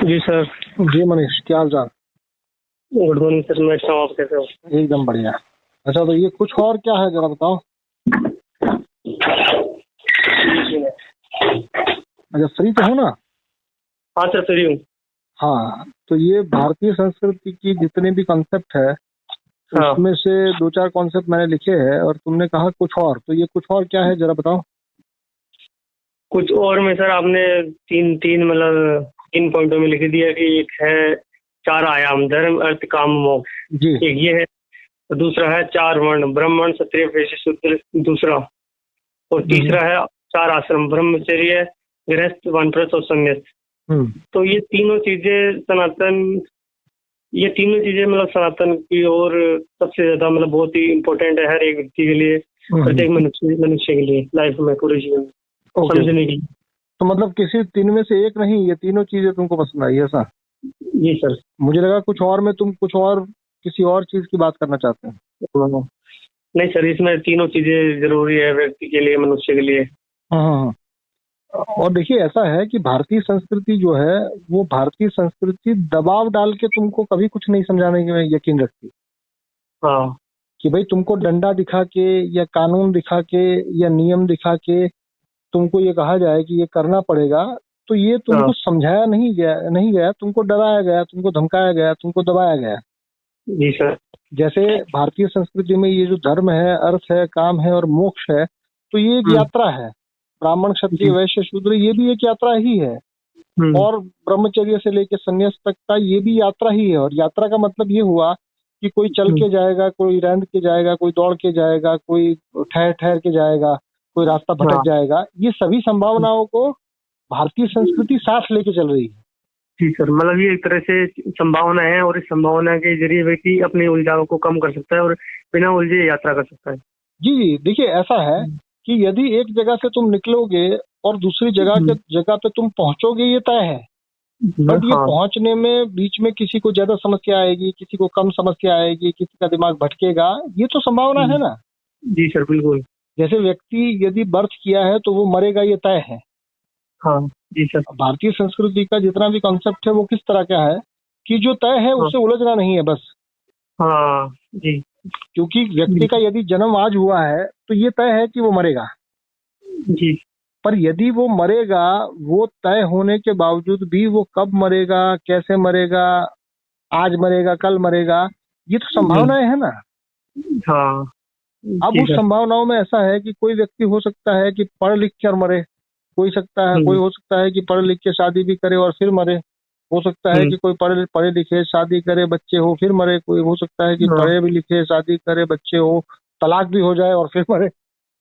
जी sir. जी मनीष, क्या हाल चाल? Good morning sir, मैं अच्छा हूँ, आप कैसे हो? एकदम बढ़िया। अच्छा, तो ये कुछ और क्या है जरा बताओ। अच्छा, फ्री तो हो ना? हाँ सर, फ्री हूँ। हाँ, तो ये भारतीय संस्कृति की जितने भी कॉन्सेप्ट है हाँ, उसमें से दो चार कॉन्सेप्ट मैंने लिखे हैं और तुमने कहा कुछ और, तो ये कुछ और क्या है जरा बताओ। कुछ और में सर आपने तीन तीन मतलब 3 पॉइंटों में लिख दिया कि एक है 4 आयाम, धर्म अर्थ काम मोक्ष, जी। एक ये है। और दूसरा है 4 वर्ण, ब्राह्मण क्षत्रिय वैश्य शूद्र, दूसरा। और तीसरा है 4 आश्रम, ब्रह्मचर्य, गृहस्थ, वानप्रस्थ और संन्यास। हम्म। तो ये तीनों चीजें मतलब सनातन की और सबसे ज्यादा मतलब बहुत ही इम्पोर्टेंट है हर एक व्यक्ति के लिए, प्रत्येक मनुष्य के लिए लाइफ में, पूरे जीवन में ओके, समझने की। तो मतलब किसी तीन में से एक नहीं, ये तीनों चीजें तुमको पसंद आई ऐसा? जी सर। मुझे लगा कुछ और में तुम कुछ और किसी और चीज की बात करना चाहते हैं। नहीं सर, इसमें तीनों चीजें जरूरी है व्यक्ति के लिए, मनुष्य के लिए। हाँ हाँ हाँ। और देखिए, ऐसा है कि भारतीय संस्कृति जो है वो भारतीय संस्कृति दबाव डाल के तुमको कभी कुछ नहीं समझाने में यकीन रखती हाँ कि भाई तुमको डंडा दिखा के या कानून दिखा के या नियम दिखा के तुमको ये कहा जाए कि ये करना पड़ेगा, तो ये हाँ। तुमको समझाया नहीं गया, तुमको डराया गया, तुमको धमकाया गया, तुमको दबाया गया। जी सर। जैसे भारतीय संस्कृति में ये जो धर्म है, अर्थ है, काम है और मोक्ष है, तो ये एक हम्म। यात्रा है। ब्राह्मण क्षत्रिय जी। वैश्य शूद्र ये भी एक यात्रा ही है। हम्म। और ब्रह्मचर्य से लेकर संन्यास तक का ये भी यात्रा ही है। और यात्रा का मतलब ये हुआ कि कोई चल हम्म। के जाएगा, कोई रेंद के जाएगा, कोई दौड़ के जाएगा, कोई ठहर ठहर के जाएगा, कोई रास्ता भटक हाँ। जाएगा। ये सभी संभावनाओं को भारतीय संस्कृति साथ लेके चल रही है। जी सर, मतलब ये एक तरह से संभावना है और इस संभावना के जरिए व्यक्ति अपनी उलझाव को कम कर सकता है और बिना उलझे यात्रा कर सकता है। जी जी, देखिए ऐसा है कि यदि एक जगह से तुम निकलोगे और दूसरी जगह पे तुम पहुंचोगे, ये तय है। बट ये हाँ। पहुंचने में बीच में किसी को ज्यादा समस्या आएगी, किसी को कम समस्या आएगी, किसी का दिमाग भटकेगा, ये तो संभावना है ना। जी सर, बिल्कुल। जैसे व्यक्ति यदि बर्थ किया है तो वो मरेगा, ये तय है। हाँ। जी सर। भारतीय संस्कृति का जितना भी कॉन्सेप्ट है वो किस तरह का है कि जो तय है हाँ। उससे उलझना नहीं है बस। हाँ। जी। क्योंकि व्यक्ति का यदि जन्म आज हुआ है तो ये तय है कि वो मरेगा। जी। पर यदि वो मरेगा, वो तय होने के बावजूद भी वो कब मरेगा, कैसे मरेगा, आज मरेगा, कल मरेगा, ये तो संभावनाएं है ना। हाँ। अब जी उस सर। संभावनाओं में ऐसा है कि कोई व्यक्ति हो सकता है कि पढ़ लिख कर मरे, कोई हो सकता है कि पढ़ लिख के शादी भी करे और फिर मरे, हो सकता है कि कोई पढ़े पढ़े लिखे शादी करे, बच्चे हो, फिर मरे, कोई हो सकता है कि हाँ। पढ़े भी लिखे शादी करे, बच्चे हो, तलाक भी हो जाए और फिर मरे।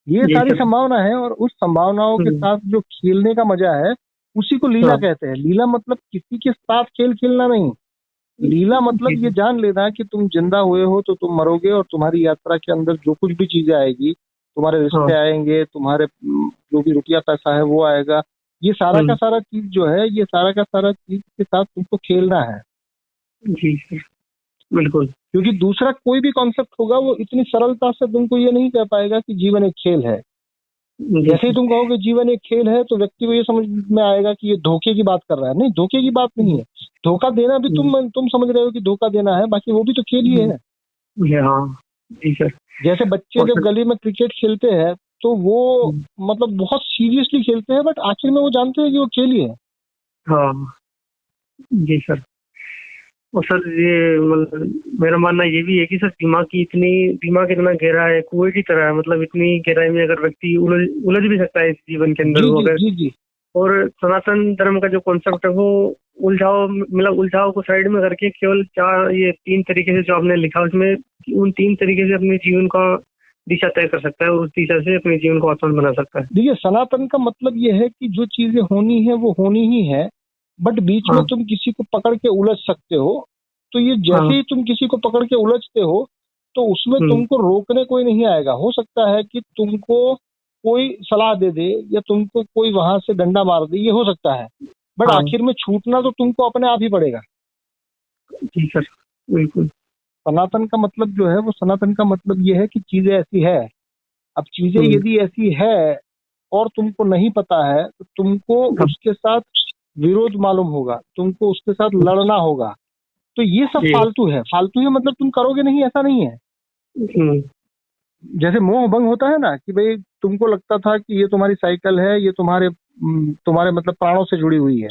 ये जी सारी सर। संभावना है और उस संभावनाओं के साथ जो खेलने का मजा है उसी को लीला हाँ। कहते हैं। लीला मतलब किसी के साथ खेल खेलना नहीं। लीला मतलब जी ये सर। जान लेना कि तुम जिंदा हुए हो तो तुम मरोगे और तुम्हारी यात्रा के अंदर जो कुछ भी चीजें आएगी, तुम्हारे हाँ। रिश्ते आएंगे, तुम्हारे जो भी रुपया पैसा है वो आएगा। ये सारा का सारा चीज जो है, ये सारा का सारा चीज के साथ तुमको खेलना है। जी सर, बिल्कुल। क्योंकि दूसरा कोई भी कॉन्सेप्ट होगा वो इतनी सरलता से तुमको ये नहीं कह पाएगा कि जीवन एक खेल है। जी जैसे ही सर। तुम कहोगे जीवन एक खेल है तो व्यक्ति को ये समझ में आएगा कि ये धोखे की बात कर रहा है। नहीं, धोखे की बात नहीं है। धोखा देना भी तुम समझ रहे हो कि धोखा देना है, बाकी वो भी तो खेल ही है। हाँ। जी सर। जैसे बच्चे और जब सर। गली में क्रिकेट खेलते हैं तो वो मतलब बहुत सीरियसली खेलते हैं, बट आखिर में वो जानते हैं कि वो खेल ही है। हाँ। जी सर। और सर ये मतलब मेरा मानना ये भी है कि सर दिमाग इतना गहरा है, कुएं की तरह है, मतलब इतनी गहराई में अगर व्यक्ति उलझ भी सकता है इस जीवन के अंदर जी वो जी अगर। जी जी। और सनातन धर्म का जो कॉन्सेप्ट है वो उलझाव को साइड में करके केवल ये 3 तरीके से जो आपने लिखा उसमें, उन 3 तरीके से अपने जीवन का दिशा तय कर सकता है और उस दिशा से अपने जीवन को आसान बना सकता है। देखिए, सनातन का मतलब ये है कि जो चीजें होनी है वो होनी ही है, बट बीच में हाँ। तुम किसी को पकड़ के उलझ सकते हो। तो ये जैसे हाँ। ही तुम किसी को पकड़ के उलझते हो तो उसमें हम्म। तुमको रोकने कोई नहीं आएगा। हो सकता है कि तुमको कोई सलाह दे दे या तुमको कोई वहां से डंडा मार दे, ये हो सकता है, बट हाँ। आखिर में छूटना तो तुमको अपने आप ही पड़ेगा। जी सर, बिल्कुल। सनातन का मतलब जो है, वो सनातन का मतलब ये है कि चीजें ऐसी है। अब चीजें यदि ऐसी है और तुमको नहीं पता है तो तुमको हाँ। उसके साथ विरोध मालूम होगा, तुमको उसके साथ लड़ना होगा। तो ये सब जी। फालतू है। फालतू है मतलब तुम करोगे नहीं, ऐसा नहीं है। हम्म। जैसे मोह भंग होता है ना, कि भाई तुमको लगता था कि ये तुम्हारी साइकिल है, ये तुम्हारे मतलब प्राणों से जुड़ी हुई है,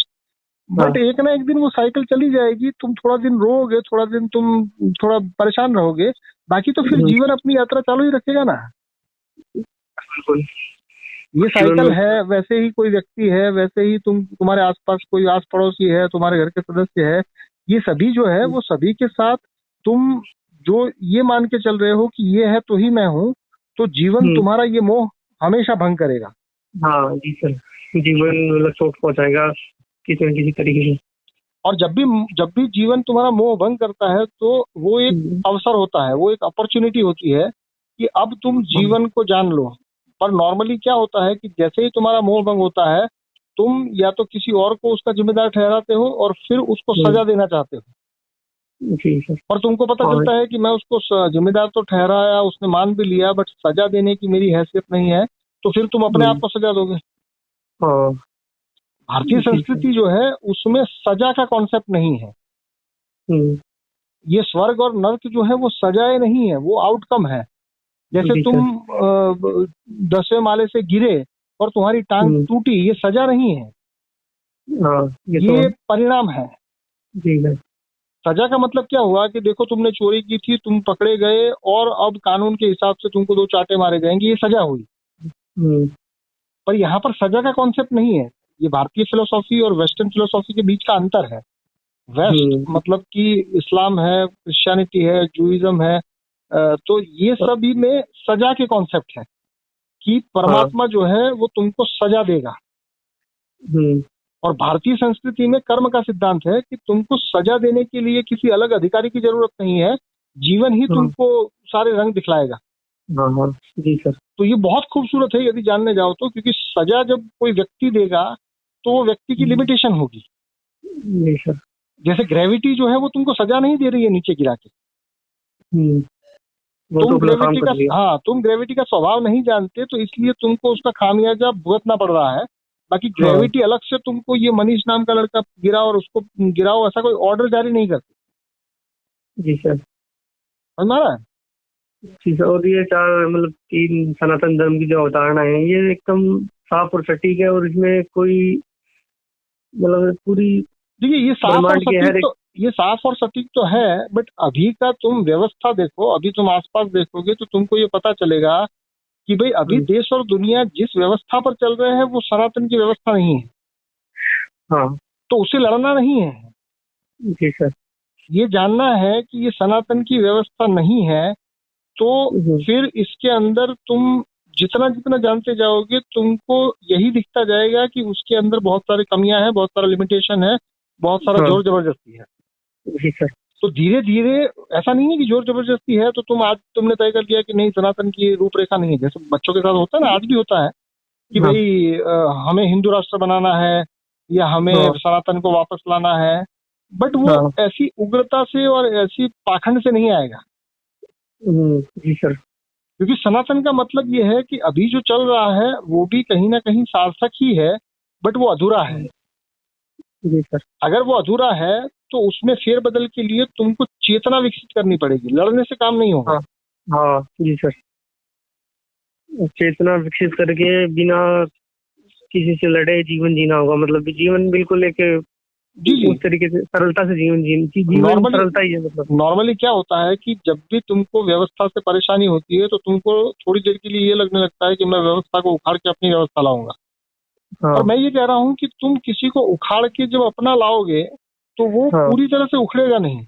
बट हाँ। एक ना एक दिन वो साइकिल चली जाएगी, तुम थोड़ा दिन रोओगे, थोड़ा दिन तुम थोड़ा परेशान रहोगे, बाकी तो फिर हम्म, जीवन अपनी यात्रा चालू ही रखेगा ना। बिल्कुल। ये जीवन साइकिल में। है, वैसे ही कोई व्यक्ति है, वैसे ही तुम्हारे आसपास कोई आस पड़ोसी है, तुम्हारे घर के सदस्य है, ये सभी जो है वो सभी के साथ तुम जो ये मान के चल रहे हो कि ये है तो ही मैं हूँ, तो जीवन हम्म। तुम्हारा ये मोह हमेशा भंग करेगा। हाँ जी सर। जीवन मतलब चोट पहुंचाएगा किसी न किसी तरीके से। और जब भी जीवन तुम्हारा मोह भंग करता है, तो वो एक हम्म। अवसर होता है, वो एक अपॉर्चुनिटी होती है कि अब तुम हाँ। जीवन को जान लो। पर नॉर्मली क्या होता है कि जैसे ही तुम्हारा मोह भंग होता है, तुम या तो किसी और को उसका जिम्मेदार ठहराते हो और फिर उसको हम्म, सजा देना चाहते हो। जी सर। और तुमको पता और चलता है कि मैं उसको जिम्मेदार तो ठहराया, उसने मान भी लिया, बट सजा देने की मेरी हैसियत नहीं है, तो फिर तुम अपने आप हम्म, को सजा दोगे। हाँ भारतीय जी सर। संस्कृति जो है उसमें सजा का कॉन्सेप्ट नहीं है। हम्म, ये स्वर्ग और नर्क जो है वो सजाए नहीं है, वो आउटकम है। जैसे जी सर। तुम 10वें माले से गिरे और तुम्हारी टांग हम्म, टूटी, ये सजा नहीं है, हाँ ये तो ये परिणाम है। जी सर। सजा का मतलब क्या हुआ कि देखो तुमने चोरी की थी, तुम पकड़े गए और अब कानून के हिसाब से तुमको 2 चांटे मारे जाएंगे, ये सजा हुई। हम्म, पर यहाँ पर सजा का कॉन्सेप्ट नहीं है। ये भारतीय फिलोसॉफी और वेस्टर्न फिलोसॉफी के बीच का अंतर है। वेस्ट हम्म, मतलब कि इस्लाम है, क्रिश्चियनिटी है, जूइज्म है, तो ये सभी में सजा के कॉन्सेप्ट है कि हाँ। परमात्मा जो है वो तुमको सजा देगा। हम्म, और भारतीय संस्कृति में कर्म का सिद्धांत है कि तुमको सजा देने के लिए किसी अलग अधिकारी की जरूरत नहीं है, जीवन ही हाँ। तुमको सारे रंग दिखलाएगा। हाँ। हाँ जी सर। तो ये बहुत खूबसूरत है यदि जानने जाओ तो, क्योंकि सजा जब कोई व्यक्ति देगा तो वो व्यक्ति की लिमिटेशन होगी। जी सर। जैसे ग्रेविटी जो है वो तुमको सजा नहीं दे रही है नीचे गिरा के। हम्म, वो तो अपना काम कर लिया। तुम ग्रेविटी का स्वभाव नहीं जानते, तो इसलिए तुमको उसका खामियाजा भुगतना पड़ रहा है। बाकी हाँ ग्रेविटी अलग से तुमको ये मनीष नाम का लड़का गिरा और उसको गिराओ, ऐसा कोई ऑर्डर जारी नहीं करती। जी सर। समझ में आ रहा है? जी सर, और ये चार मतलब तीन सनातन धर्म की जो अवधारणा है ये एकदम साफ और सटीक है, और इसमें कोई मतलब पूरी देखिए ब्रह्मांड के हर एक। ये साफ और सटीक तो है, बट अभी का तुम व्यवस्था देखो, अभी तुम आसपास देखोगे तो तुमको ये पता चलेगा कि भाई अभी हम्म, देश और दुनिया जिस व्यवस्था पर चल रहे हैं वो सनातन की व्यवस्था नहीं है। हाँ तो उसे लड़ना नहीं है, जी सर। ये जानना है कि ये सनातन की व्यवस्था नहीं है। तो हम्म, फिर इसके अंदर तुम जितना जितना जानते जाओगे तुमको यही दिखता जाएगा कि उसके अंदर बहुत सारी कमियां हैं, बहुत सारा लिमिटेशन है, बहुत सारा हाँ जोर जबरदस्ती है। जी सर। तो धीरे धीरे, ऐसा नहीं है कि जोर जबरदस्ती है तो तुमने तय कर लिया कि नहीं सनातन की रूपरेखा नहीं है। जैसे बच्चों के साथ होता है ना, आज भी होता है कि हाँ भाई हमें हिंदू राष्ट्र बनाना है या हमें हाँ सनातन को वापस लाना है, बट वो हाँ। ऐसी उग्रता से और ऐसी पाखंड से नहीं आएगा। जी सर। क्योंकि सनातन का मतलब ये है कि अभी जो चल रहा है वो भी कहीं ना कहीं सार्थक ही है, बट वो अधूरा है। जी सर। अगर वो अधूरा है तो उसमें फेरबदल के लिए तुमको चेतना विकसित करनी पड़ेगी, लड़ने से काम नहीं होगा। हाँ हाँ जी सर। चेतना विकसित करके बिना किसी से लड़े जीवन जीना होगा, मतलब जीवन बिल्कुल एक जी जी। उस तरीके से सरलता से जीवन नॉर्मली सरलता ही है मतलब। नॉर्मली क्या होता है कि जब भी तुमको व्यवस्था से परेशानी होती है तो तुमको थोड़ी देर के लिए ये लगने लगता है कि मैं व्यवस्था को उखाड़ के अपनी व्यवस्था लाऊंगा। और हाँ मैं ये कह रहा हूँ कि तुम किसी को उखाड़ के जब अपना लाओगे तो वो हाँ पूरी तरह से उखड़ेगा नहीं।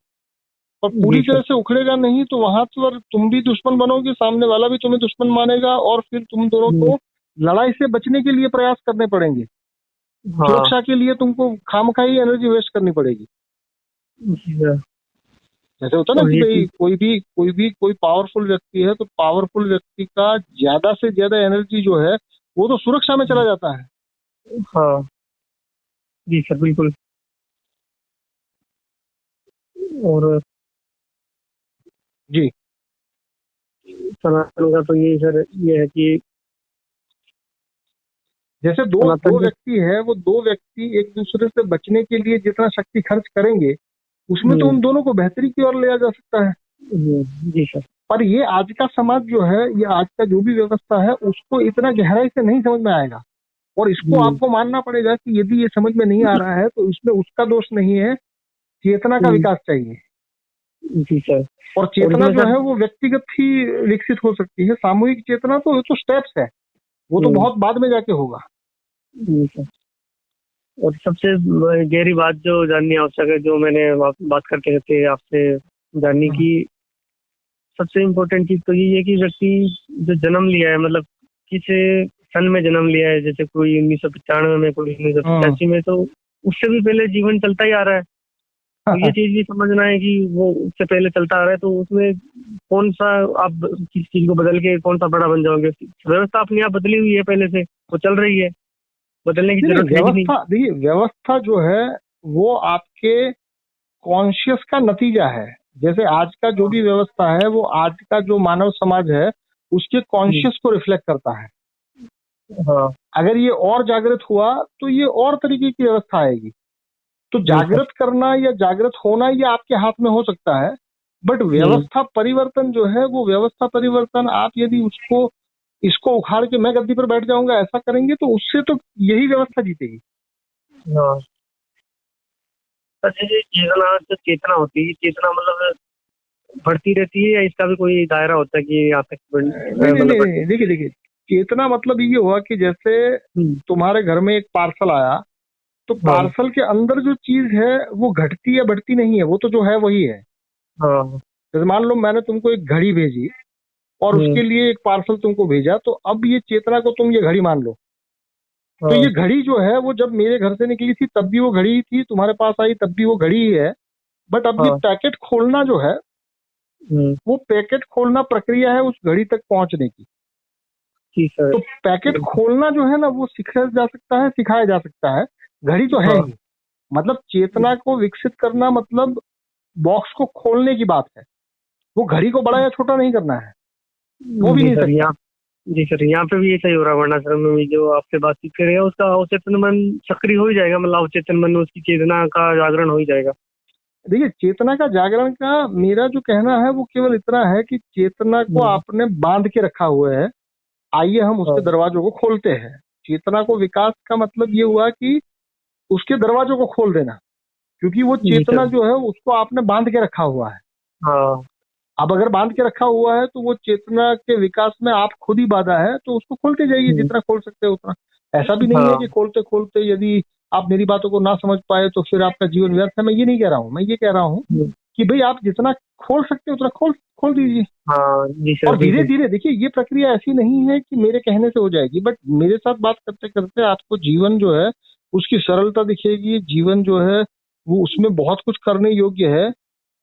और जी पूरी सर। तरह से उखड़ेगा नहीं तो वहां पर तुम भी दुश्मन बनोगे, सामने वाला भी तुम्हें दुश्मन मानेगा, और फिर तुम दोनों हम्म, को लड़ाई से बचने के लिए प्रयास करने पड़ेंगे। हाँ सुरक्षा के लिए तुमको खामखाई एनर्जी वेस्ट करनी पड़ेगी। जी सर। जैसे होता है ना और कि ये भाई चीज। कोई पावरफुल व्यक्ति है तो पावरफुल व्यक्ति का ज्यादा से ज्यादा एनर्जी जो है वो तो सुरक्षा में चला जाता है। हाँ जी सर बिल्कुल। और जी। सनातन का तो ये सर ये है कि जैसे दो सनातन दो जी। व्यक्ति है, वो दो व्यक्ति एक दूसरे से बचने के लिए जितना शक्ति खर्च करेंगे, उसमें तो हम्म। उन दोनों को बेहतरी की ओर ले जा सकता है। जी सर। पर ये आज का समाज जो है, ये आज का जो भी व्यवस्था है, उसको इतना गहराई से नहीं समझ में आएगा। और इसको हम्म। आपको मानना पड़ेगा कि यदि ये समझ में नहीं आ रहा है तो इसमें उसका दोष नहीं है, चेतना का हम्म। विकास चाहिए। जी सर। और और चेतना इसमें जो सर। है वो व्यक्तिगत ही विकसित हो सकती है। सामूहिक चेतना तो स्टेप्स है, वो तो हम्म। बहुत बाद में जाके होगा। जी सर। और सबसे गहरी बात जो जाननी आवश्यक है, जो मैंने बात करते करते आपसे जानने की सबसे इम्पोर्टेंट चीज तो यही है कि व्यक्ति जो जन्म लिया है, मतलब किस सन में जन्म लिया है, जैसे कोई 1995 में, कोई हम्म। 1985 में, तो उससे भी पहले जीवन चलता ही आ रहा है। तो ये चीज भी समझना है कि वो उससे पहले चलता आ रहा है, तो उसमें कौन सा आप किस चीज को बदल के कौन सा बड़ा बन जाओगे। व्यवस्था अपने आप बदली हुई है, पहले से वो चल रही है, बदलने की नहीं नहीं, जरूरत है भी नहीं। व्यवस्था देखिए, व्यवस्था जो है वो आपके कॉन्शियस का नतीजा है। जैसे आज का जो भी व्यवस्था है वो आज का जो मानव समाज है उसके हम्म। कॉन्शियस को रिफ्लेक्ट करता है। हाँ। अगर ये और जागृत हुआ तो ये और तरीके की व्यवस्था आएगी। तो जी सर। जागृत करना या जागृत होना ये आपके हाथ में हो सकता है। बट व्यवस्था परिवर्तन जो है, वो व्यवस्था परिवर्तन आप यदि उसको इसको उखाड़ के मैं गद्दी पर बैठ जाऊंगा ऐसा करेंगे तो उससे तो यही व्यवस्था जीतेगी। हाँ सर, जैसे चेतना, जो चेतना होती है, चेतना मतलब बढ़ती रहती है, या इसका भी कोई दायरा होता है कि यहाँ तक नहीं नहीं मतलब नहीं बढ़ती। नहीं, देखिए देखिए, चेतना मतलब ये हुआ कि जैसे हम्म। तुम्हारे घर में एक पार्सल आया, तो हाँ। पार्सल के अंदर जो चीज है वो घटती या बढ़ती नहीं है, वो तो जो है वही है। हाँ। जैसे मान लो मैंने तुमको एक घड़ी भेजी और हम्म। उसके लिए एक पार्सल तुमको भेजा, तो अब ये चेतना को तुम ये घड़ी मान लो। तो हाँ। ये घड़ी जो है वो जब मेरे घर से निकली थी तब भी वो घड़ी ही थी, तुम्हारे पास आई तब भी वो घड़ी ही है। बट अब ये हाँ। पैकेट खोलना जो है, हम्म। वो पैकेट खोलना प्रक्रिया है उस घड़ी तक पहुंचने की। जी सर। तो पैकेट खोलना जो है ना वो सीखा जा सकता है, सिखाया जा सकता है। घड़ी तो है हाँ। ही। मतलब चेतना को विकसित करना मतलब बॉक्स को खोलने की बात है। वो घड़ी को बड़ा या छोटा नहीं करना है, हो भी जी नहीं सर। सकता। यहाँ जी सर, यहाँ पे भी ऐसा ही हो रहा है, वरना सर में भी जो आपसे बातचीत करेगा उसका अवचेतन मन सक्रिय हो ही जाएगा, मतलब अवचेतन मन में उसकी चेतना का जागरण हो ही जाएगा। देखिए, चेतना का जागरण का मेरा जो कहना है वो केवल इतना है कि चेतना को हम्म। आपने बांध के रखा हुआ है, आइए हम उसके हाँ। दरवाजों को खोलते हैं। चेतना को विकास का मतलब ये हुआ कि उसके दरवाजों को खोल देना, क्योंकि वो जी चेतना सर। जो है उसको आपने बांध के रखा हुआ है। हाँ। अब अगर बांध के रखा हुआ है तो वो चेतना के विकास में आप खुद ही बाधा है, तो उसको खोलते जाइए हम्म। जितना खोल सकते हैं उतना। ऐसा भी नहीं है कि हाँ। खोलते खोलते यदि आप मेरी बातों को ना समझ पाए तो फिर आपका जीवन व्यर्थ है। मैं ये नहीं कह रहा हूँ, मैं ये कह रहा हूँ कि भाई आप जितना खोल सकते हैं उतना खोल खोल दीजिए। हाँ। जी सर और धीरे बिल्कुल। धीरे देखिए, ये प्रक्रिया ऐसी नहीं है कि मेरे कहने से हो जाएगी, बट मेरे साथ बात करते करते आपको जीवन जो है उसकी सरलता दिखेगी। जीवन जो है वो उसमें बहुत कुछ करने योग्य है,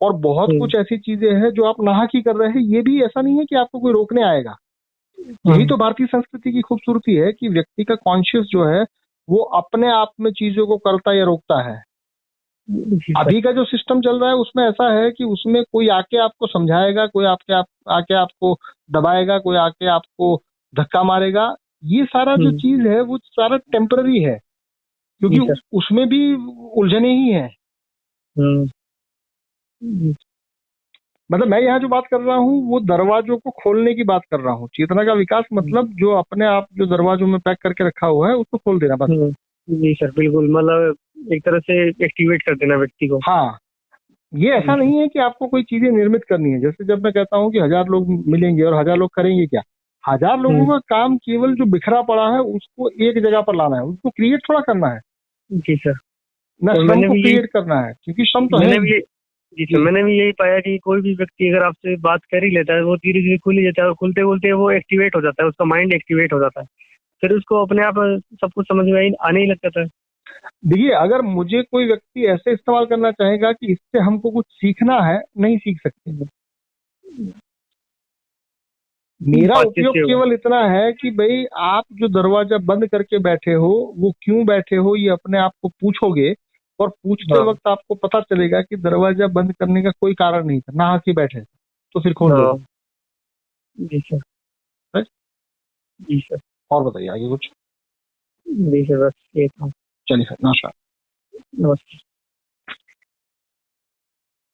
और बहुत हम्म। कुछ ऐसी चीजें हैं जो आप नाहक ही कर रहे हैं। ये भी ऐसा नहीं है कि आपको कोई रोकने आएगा। यही हाँ। तो भारतीय संस्कृति की खूबसूरती है कि व्यक्ति का कॉन्शियस जो है वो अपने आप में चीजों को करता या रोकता है। जी सर। अभी का जो सिस्टम चल रहा है उसमें ऐसा है कि उसमें कोई आके आपको समझाएगा, कोई आके आपको दबाएगा, कोई आके आपको धक्का मारेगा। ये सारा जो हम्म। चीज है वो सारा टेम्पररी है, जी क्योंकि सर। उसमें भी उलझने ही है। हम्म। जी। मतलब मैं यहाँ जो बात कर रहा हूँ वो दरवाजों को खोलने की बात कर रहा हूँ। चेतना का विकास मतलब जो अपने आप जो दरवाजों में पैक करके रखा हुआ है उसको खोल देना बस। हम्म। जी सर बिल्कुल, मतलब एक तरह से एक्टिवेट कर देना व्यक्ति को। हाँ, ये जी ऐसा सर। नहीं है कि आपको कोई चीजें निर्मित करनी है। जैसे जब मैं कहता हूँ कि 1000 लोग मिलेंगे और 1000 लोग करेंगे क्या, 1000 लोगों हम्म। का काम केवल जो बिखरा पड़ा है उसको एक जगह पर लाना है, उसको क्रिएट थोड़ा करना है। जी सर। ना और श्रम को क्रिएट करना है, क्योंकि श्रम तो है मैंने ही। भी जी सर, जी। मैंने भी यही पाया कि कोई भी व्यक्ति अगर आपसे बात कर ही लेता है, वो धीरे धीरे खुल ही जाता है, और खुलते खुलते वो एक्टिवेट हो जाता है, उसका माइंड एक्टिवेट हो जाता है, फिर उसको अपने आप सब कुछ समझ में आने ही लग जाता है। देखिए, अगर मुझे कोई व्यक्ति ऐसे इस्तेमाल करना चाहेगा कि इससे हमको कुछ सीखना है, नहीं सीख सकते। मेरा बातचीत उपयोग से होगा। केवल इतना है कि भाई आप जो दरवाजा बंद करके बैठे हो वो क्यों बैठे हो, ये अपने आप को पूछोगे। और पूछते हाँ। वक्त आपको पता चलेगा कि दरवाजा बंद करने का कोई कारण नहीं था, नहा के बैठे थे, तो फिर खोल हाँ। दोगे। जी सर। right? जी सर। और बताइए आगे कुछ। जी सर, बस ये था। चलिए सर, नमस्कार। नमस्ते।